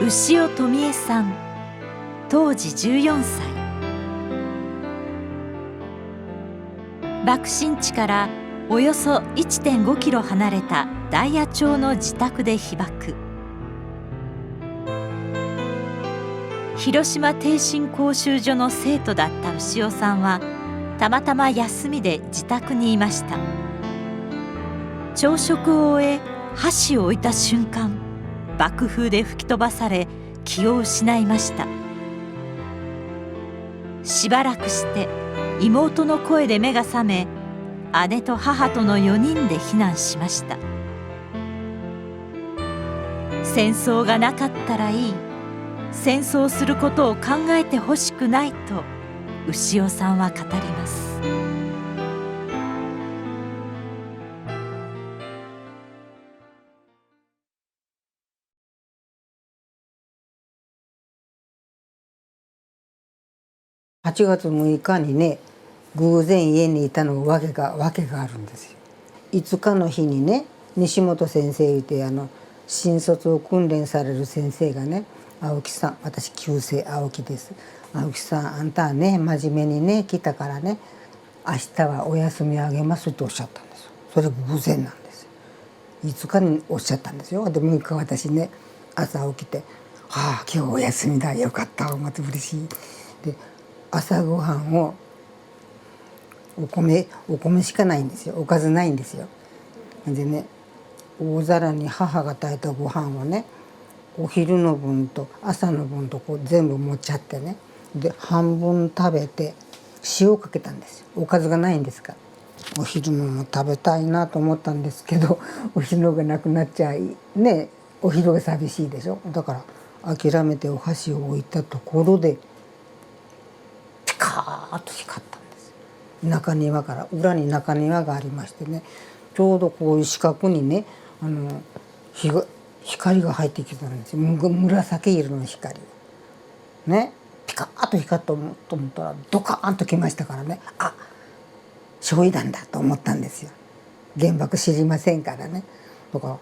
牛尾富恵さん、当時14歳。爆心地からおよそ 1.5 キロ離れた大谷町の自宅で被爆。広島逓信講習所の生徒だった牛尾さんはたまたま休みで自宅にいました。朝食を終え箸を置いた瞬間、爆風で吹き飛ばされ気を失いました。しばらくして妹の声で目が覚め、姉と母との4人で避難しました。戦争がなかったらいい、戦争することを考えてほしくないと牛尾さんは語ります。8月6日にね、偶然家にいたの訳があるんですよ。5日の日にね、西本先生いて新卒を訓練される先生がね、青木さん、私旧姓青木です。青木さん、あんたはね真面目にね来たからね、明日はお休みあげますっておっしゃったんですよ。それ偶然なんですよ。5日におっしゃったんですよ。で6日私ね、朝起きて「はあ今日お休みだ、よかった、思って嬉しい」で朝ごはんをお米しかないんですよ。おかずないんですよ。でね、大皿に母が炊いたご飯をね、お昼の分と朝の分とこう全部持っちゃってね、で半分食べて塩かけたんですよ。おかずがないんですから。お昼のも食べたいなと思ったんですけど、お昼がなくなっちゃいね、お昼が寂しいでしょ。だから諦めてお箸を置いたところでピカーッと光ったんです。中庭から、裏に中庭がありましてね、ちょうどこういう四角にね、光が入ってきたんですよ。紫色の光ね、ピカーッと光ったと思ったらドカーンときましたからね、あ、焼夷弾だと思ったんですよ。原爆知りませんからね。だから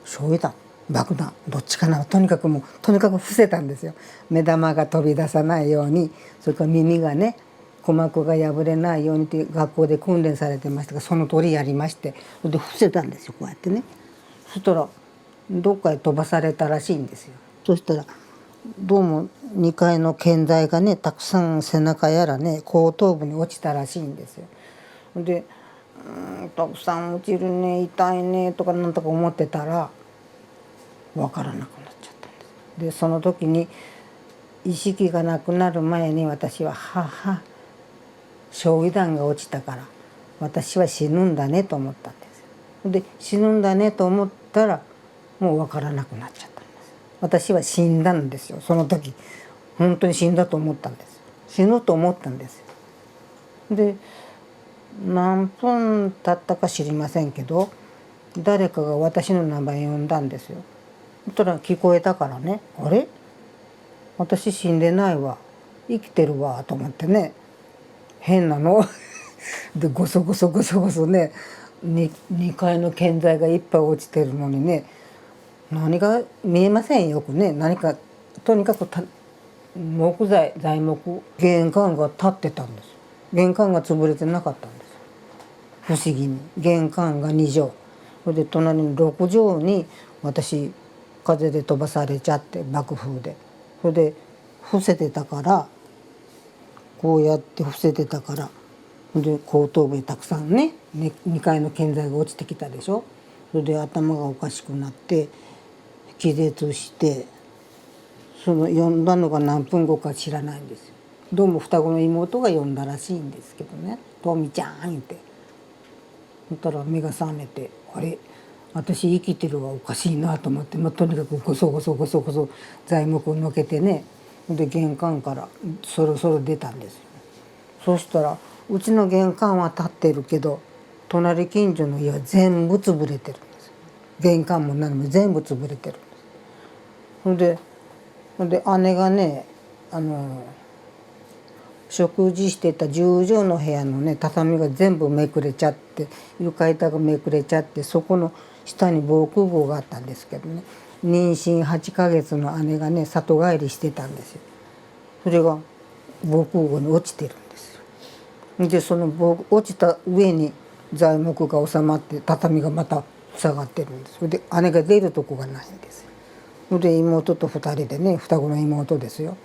焼夷弾、爆弾、どっちかな、とにかく伏せたんですよ。目玉が飛び出さないように、それから耳がね、鼓膜が破れないようにって学校で訓練されてましたが、その通りやりまして、それで伏せたんですよ、こうやってね。そしたらどっかへ飛ばされたらしいんですよ。そしたらどうも2階の建材がね、たくさん背中やらね、後頭部に落ちたらしいんですよ。でたくさん落ちるね、痛いねとかなんとか思ってたら分からなくなっちゃったんです。でその時に意識がなくなる前に私は焼夷弾が落ちたから私は死ぬんだねと思ったんです。で死ぬんだねと思ったらもう分からなくなっちゃったんです。私は死んだんですよ。その時本当に死んだと思ったんです。死ぬと思ったんですよ。で何分経ったか知りませんけど、誰かが私の名前呼んだんですよ。そしたら聞こえたからね、あれ、私死んでないわ、生きてるわと思ってね、変なのでゴソゴソね、2階の建材がいっぱい落ちてるのにね、何が見えませんよくね、何かとにかく材木、玄関が立ってたんです。玄関が潰れてなかったんです。不思議に玄関が2畳、それで隣の6畳に私風で飛ばされちゃって、爆風で、それで伏せてたから、こうやって伏せてたから、で後頭部にたくさんね、2階の建材が落ちてきたでしょ。それで頭がおかしくなって気絶して、その呼んだのが何分後か知らないんですよ。どうも双子の妹が呼んだらしいんですけどね、トミちゃん言って。そしたら目が覚めて、あれ、私生きてるわ、おかしいなと思って、とにかくゴソゴソ材木をのけてね、で玄関からそろそろ出たんですよ。そしたらうちの玄関は立ってるけど、隣近所の家は全部潰れてるんです。玄関も何も全部潰れてるんです。それで姉がね、食事してた10畳の部屋のね、畳が全部めくれちゃって、床板がめくれちゃって、そこの下に防空壕があったんですけどね、妊娠8ヶ月の姉がね里帰りしてたんですよ。それが防空壕に落ちてるんですよ。でその落ちた上に材木が収まって畳がまた塞がってるんです。それで姉が出るとこがないんですよ。それで妹と2人でね、双子の妹ですよ。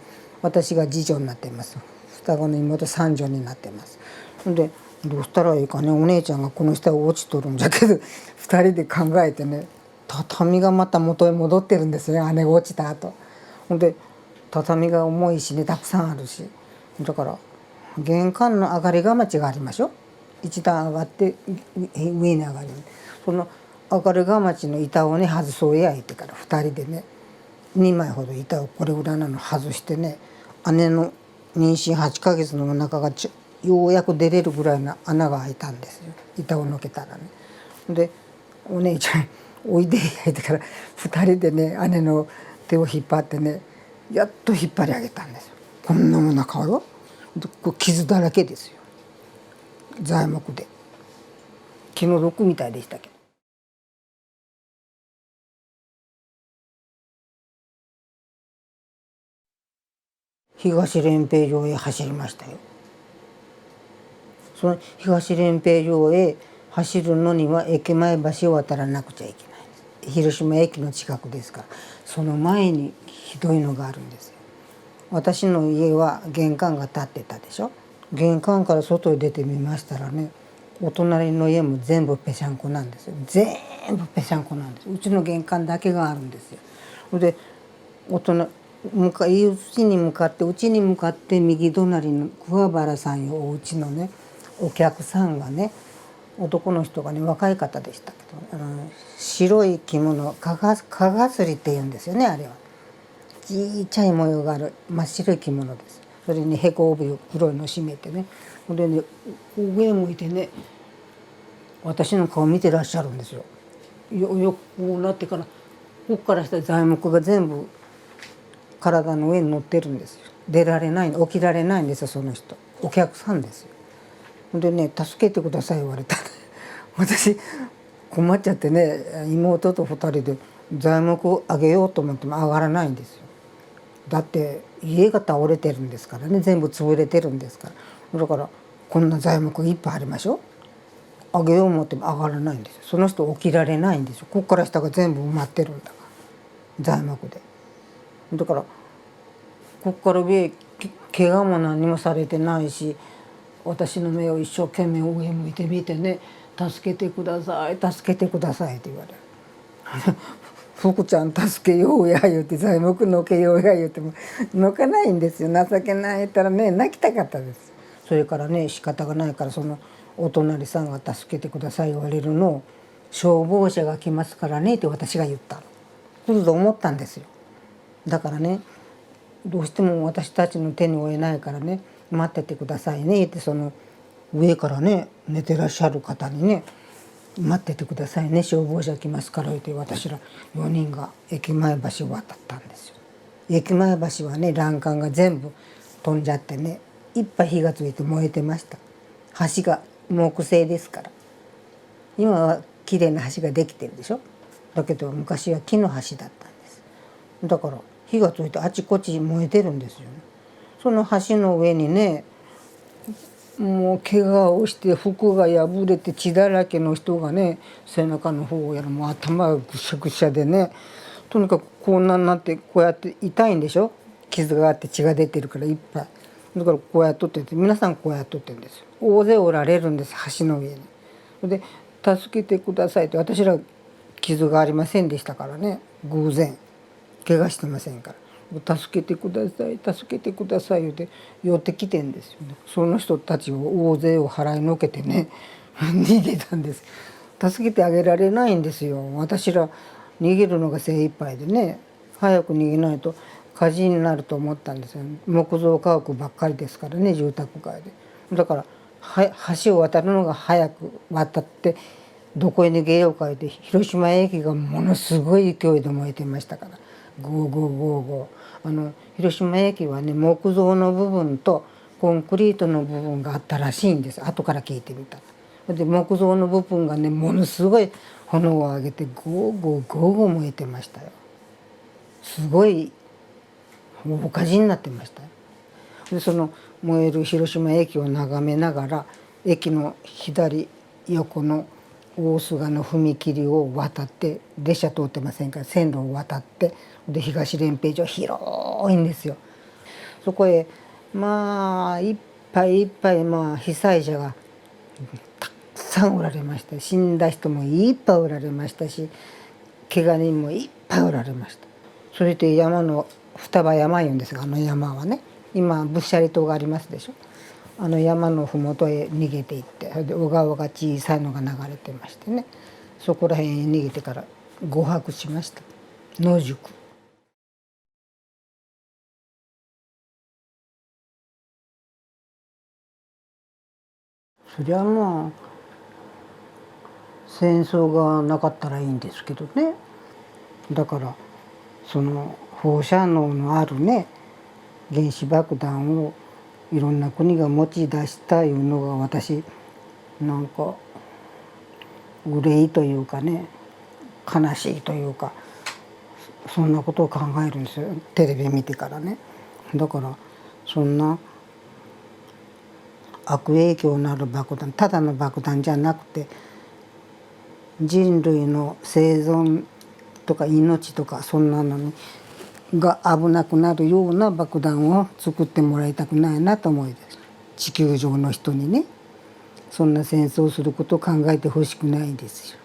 私が次女になってます。双子の妹三女になってます。でどうしたらいいかね、お姉ちゃんがこの下を落ちとるんじゃけど2人で考えてね、畳がまた元へ戻ってるんですよね、姉が落ちた後。ほんで畳が重いしね、たくさんあるし、だから玄関の上がりがまちがありましょ。一段上がって上に上がる。その上がりがまちの板をね外そうやいってから2人でね2枚ほど板をこれぐらいなの外してね、姉の妊娠8ヶ月のお腹がようやく出れるぐらいの穴が開いたんですよ、板をのけたらね。でお姉ちゃんおいでやいてから2人でね姉の手を引っ張ってね、やっと引っ張り上げたんですよ。こんなお腹よ、傷だらけですよ、材木で。気の毒みたいでしたけど。東練兵場へ走りましたよ。その東練兵場へ走るのには駅前橋を渡らなくちゃいけないんです。広島駅の近くですから。その前にひどいのがあるんですよ。私の家は玄関が立ってたでしょ。玄関から外へ出てみましたらね、お隣の家も全部ぺしゃんこなんですよ。全部ぺしゃんこなんです。うちの玄関だけがあるんですよ。でうちに向かって右隣の桑原さんいうお家のねお客さんがね、男の人がね若い方でしたけど、白い着物かがすりって言うんですよね、あれは。ちっちゃい模様がある真っ白い着物です。それにへこ帯を黒いの締めてね、でね上向いてね私の顔見てらっしゃるんですよ。こうなってからここからした材木が全部体の上に乗ってるんですよ。出られない起きられないんですよ、その人。お客さんですよ。でね助けてください言われた。私困っちゃってね、妹と2人で材木をあげようと思っても上がらないんですよ。だって家が倒れてるんですからね、全部潰れてるんですから。だからこんな材木がいっぱいありましょ。あげよう思っても上がらないんですよ。その人起きられないんですよ。ここから下が全部埋まってるんだから材木で。だからここから上怪我も何もされてないし、私の目を一生懸命上向いてみてね、助けてください助けてくださいって言われる。福ちゃん助けようや言うて材木のけようや言うてものかないんですよ。情けない言ったらね泣きたかったです。それからね仕方がないから、そのお隣さんが助けてください言われるのを消防車が来ますからねって私が言ったの。来ると思ったんですよ。だからねどうしても私たちの手に負えないからね待っててくださいねって、その上からね寝てらっしゃる方にね待っててくださいね消防車来ますからって私ら4人が駅前橋を渡ったんですよ。駅前橋はね欄干が全部飛んじゃってねいっぱい火がついて燃えてました。橋が木製ですから。今は綺麗な橋ができてるでしょ。だけど昔は木の橋だったんです。だから火がついてあちこち燃えてるんですよね。その橋の上にねもう怪我をして服が破れて血だらけの人がね背中の方やらもう頭がぐしゃぐしゃでね、とにかくこんなになってこうやって痛いんでしょ。傷があって血が出てるからいっぱい。だからこうやっとってて皆さんこうやっとってんですよ。大勢おられるんです橋の上に。で助けてくださいって、私ら傷がありませんでしたからね、偶然怪我してませんから。助けてください助けてください言うて寄ってきてんですよね。その人たちを大勢を払いのけてね逃げたんです。助けてあげられないんですよ。私ら逃げるのが精一杯でね、早く逃げないと火事になると思ったんですよ。木造家屋ばっかりですからね、住宅街で。だから橋を渡るのが早く渡ってどこへ逃げようかって、広島駅がものすごい勢いで燃えてましたから、ゴーゴーゴーゴー。広島駅はね木造の部分とコンクリートの部分があったらしいんです。後から聞いてみたら。で木造の部分がねものすごい炎を上げてゴーゴーゴーゴー燃えてましたよ。すごい大火事になってましたよ。でその燃える広島駅を眺めながら駅の左横の大須賀の踏切を渡って列車通ってませんから線路を渡ってで東練兵場広いんですよ。そこへまあいっぱいいっぱい被災者がたくさんおられました。死んだ人もいっぱいおられましたし怪我人もいっぱいおられました。それで山の双葉山いうんですがあの山はね今仏舎利島がありますでしょ。あの山の麓へ逃げていってそれで小川が小さいのが流れてましてねそこら辺へ逃げてから5泊しました野宿。そりゃまあ戦争がなかったらいいんですけどね。だからその放射能のあるね原子爆弾をいろんな国が持ち出したいうのが私なんか憂いというかね悲しいというかそんなことを考えるんですよテレビ見てからね。だからそんな悪影響のある爆弾ただの爆弾じゃなくて人類の生存とか命とかそんなのにが危なくなるような爆弾を作ってもらいたくないなと思いです。地球上の人にねそんな戦争をすることを考えてほしくないですよ。